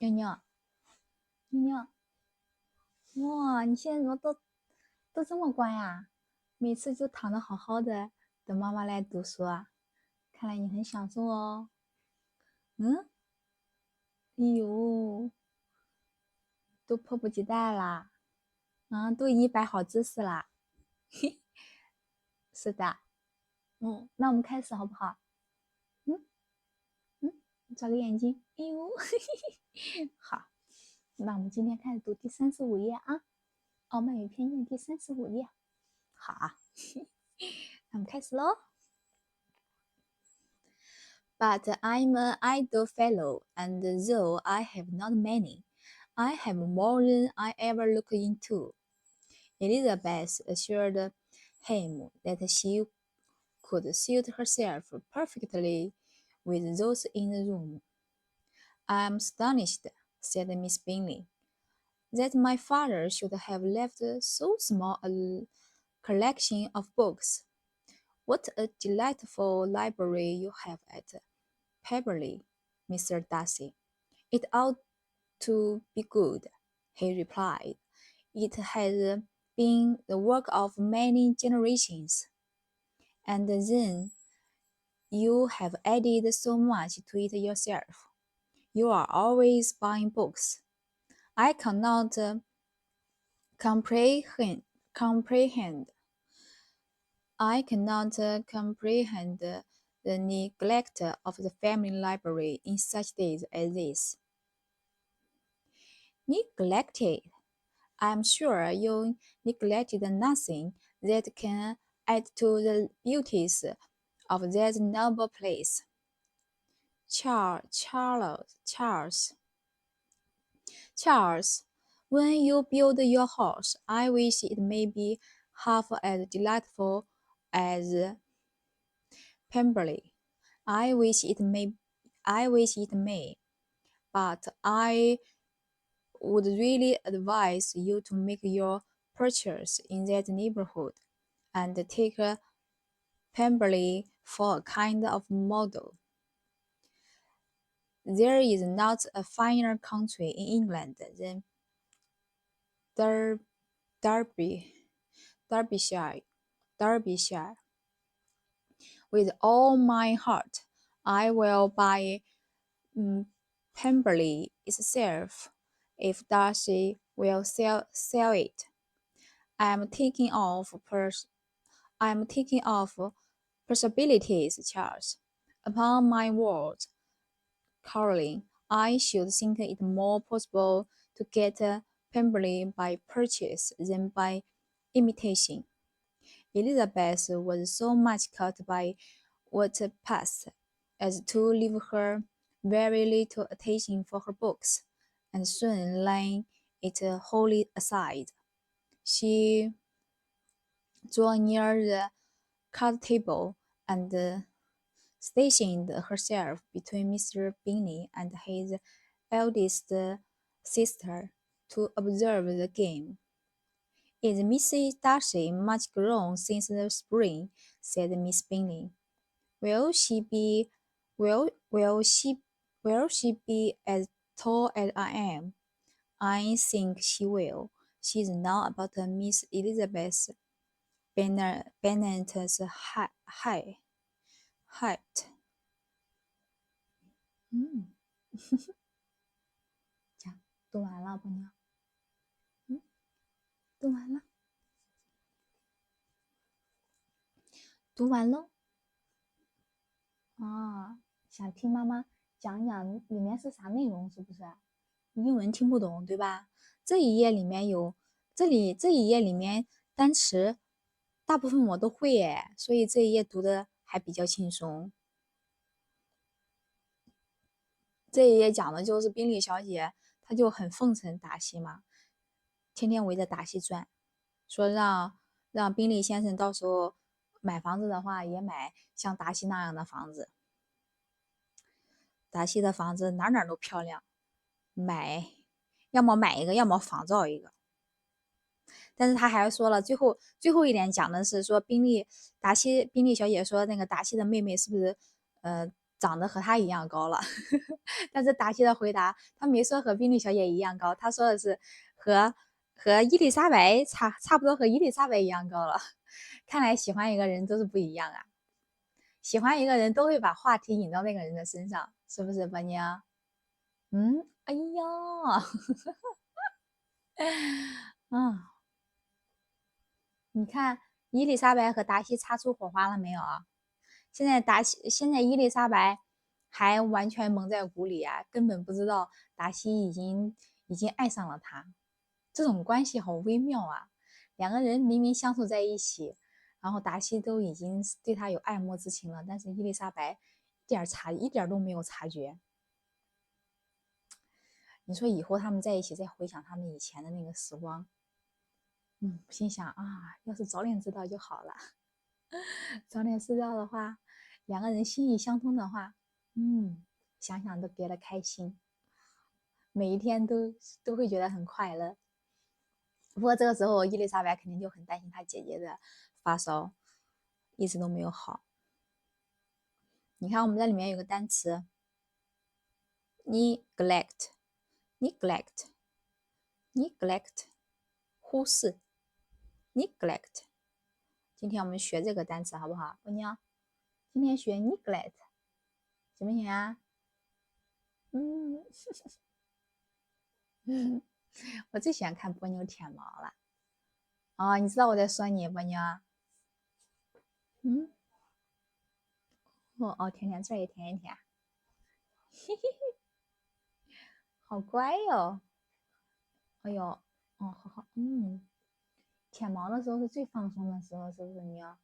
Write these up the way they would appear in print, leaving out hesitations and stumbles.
妞妞，妞妞，哇，你现在怎么都这么乖呀？每次就躺着好好的，等妈妈来读书啊。看来你很享受哦。嗯，哎呦，都迫不及待啦。都已经摆好姿势啦。是的，那我们开始好不好？嗯嗯，眨个眼睛。哎呦，好，那我们今天开始读第35页啊，《傲慢与偏见》第35页。好，那我们开始喽。But I'm an idle fellow, and though I have not many, I have more than I ever looked into. Elizabeth assured him that she could suit herself perfectly with those in the room. I'm astonished, said Miss Bingley, that my father should have left so small a collection of books. What a delightful library you have at Pemberley, Mr. Darcy. It ought to be good, he replied. It has been the work of many generations. And then you have added so much to it yourself. You are always buying books. I cannot comprehend. I cannot comprehend the neglect of the family library in such days as this. Neglected? I am sure you neglected nothing that can add to the beauties of that noble place. Charles, when you build your house, I wish it may be half as delightful as Pemberley. I wish it may, but I would really advise you to make your purchase in that neighborhood and take Pemberley for a kind of model. There is not a finer country in England than Derbyshire. With all my heart, I will buy Pemberley itself if Darcy will sell it. I am thinking of possibilities, Charles. Upon my word, Caroline, I should think it more possible to get Pemberley by purchase than by imitation. Elizabeth was so much caught by what passed as to leave her very little attention for her books, and soon laying it wholly aside. She drew near the card table and stationed herself between Mr. Bingley and his eldest sister to observe the game. Is Mrs. Darcy much grown since the spring? Said Miss Bingley. Will she be as tall as I am? I think she will. She is now about Miss Elizabeth Bennet's height. 讲读完了，姑娘。读完了，读完喽。想听妈妈讲一讲里面是啥内容，是不是？英文听不懂，对吧？这一页里面有，这一页里面单词大部分我都会耶，所以这一页读的还比较轻松。这一页讲的就是宾利小姐，她就很奉承达西嘛，天天围着达西转，说让宾利先生到时候买房子的话，也买像达西那样的房子。达西的房子哪都漂亮，要么买一个，要么仿造一个。但是他还说了，最后一点讲的是说宾利小姐说那个达西的妹妹是不是长得和他一样高了。但是达西的回答，他没说和宾利小姐一样高，他说的是和伊丽莎白差不多，和伊丽莎白一样高了。看来喜欢一个人都是不一样啊，喜欢一个人都会把话题引到那个人的身上，是不是，班尼啊？哎呀，啊，你看伊丽莎白和达西擦出火花了没有啊？现在伊丽莎白还完全蒙在鼓里啊，根本不知道达西已经爱上了他。这种关系好微妙啊！两个人明明相处在一起，然后达西都已经对他有爱慕之情了，但是伊丽莎白一点都没有察觉。你说以后他们在一起，再回想他们以前的那个时光，心想啊，要是早点知道就好了。早点知道的话，两个人心意相通的话，想想都觉得开心，每一天都会觉得很快乐。不过这个时候，伊丽莎白肯定就很担心她姐姐的发烧一直都没有好。你看，我们这里面有个单词 neglect，neglect，neglect，忽视 neglect。今天我们学这个单词好不好，姑娘？今天学 neglect 行不行啊？我最喜欢看波妞舔毛了。哦，你知道我在说你，波妞？嗯，舔舔这儿也舔一舔，嘿嘿，好乖哟。哎呦，好好，舔毛的时候是最放松的时候，是不是你要？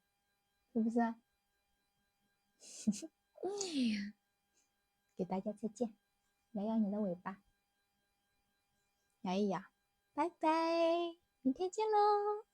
是不是？给大家再见，摇摇你的尾巴，摇一摇，拜拜，明天见喽。